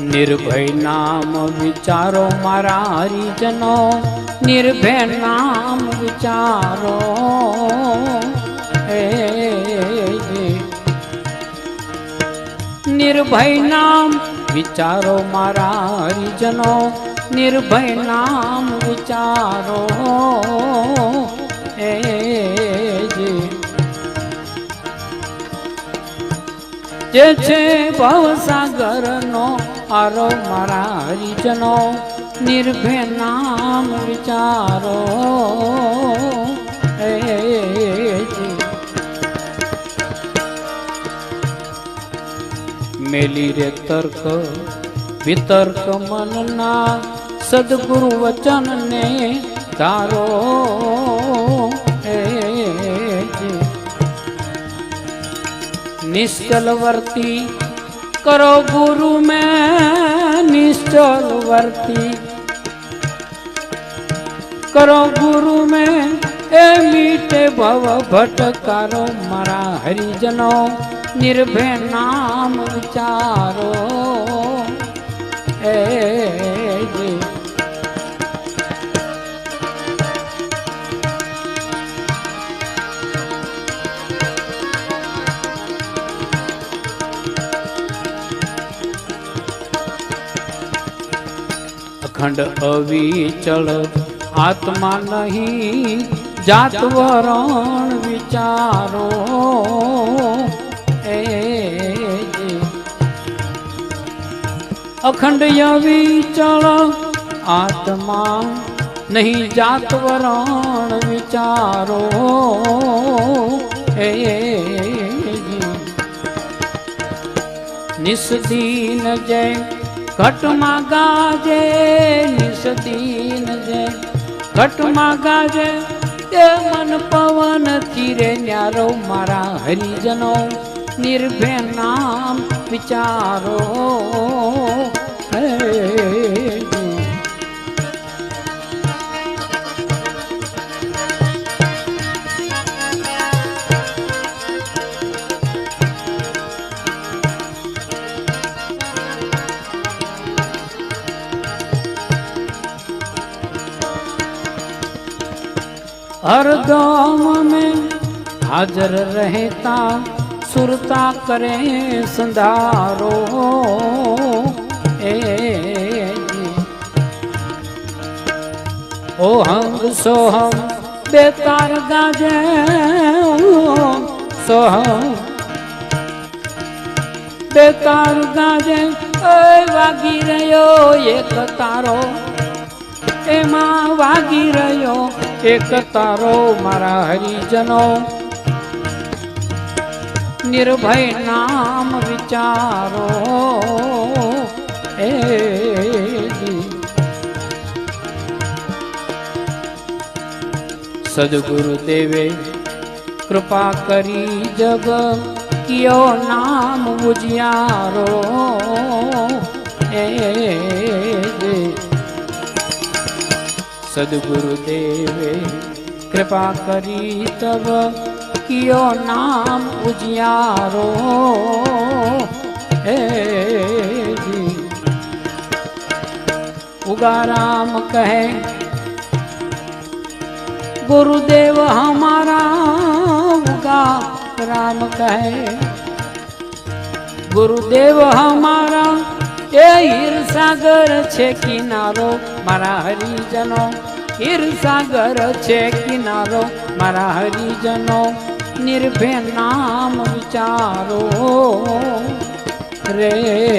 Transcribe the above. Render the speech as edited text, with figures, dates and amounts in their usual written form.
निर्भय नाम विचारो मारा हरिजनो, निर्भय नाम विचारो। निर्भय नाम विचारो मारा हरिजनो, निर्भय नाम विचारो। जे छे भवसागर नो आरो मारा हरिजनो, निर्भय नाम विचारो। मेली रे तर्क वितर्क मनना, सद्गुरु वचन ने धारो। निश्चल वर्ती करो गुरु में, निश्चल वर्ती करो गुरु में। ए मीठे भव भटकारो मारा हरिजनो, निर्भय नाम विचारो। अखंड अविचल आत्मा नहीं, जात वरण विचारो। अखंड अविचल आत्मा नहीं, जात वरण विचारो। निस्दीन जय घटमा गाजे, निस्दीन जय घटमा गाजे। ते मन पवन तीरे न्यारो मारा हरिजनो, निर्भय नाम विचारो। हर गाँव में हाजर रहता, सुरता करे संधारो। ओ हंग सोहम बेतार गाजे, सोहम बेतार गाजे। वागी रह्यो एक तारो, एमा वागी रह्यो एक तारो मारा हरिजनो, निर्भय नाम विचारो। सद्गुरु देवे कृपा करी, जग कियो नाम उजियारो। सद्गुरु देवे कृपा करी, तब कियो नाम उजियारो। उगाराम कहे गुरुदेव हमारा, उगाराम कहे गुरुदेव हमारा। ए हीर सागर छे किनारो मारा हरिजनो, हीर सागर छे किनारो मारा हरिजनो, निर्भय नाम विचारो रे।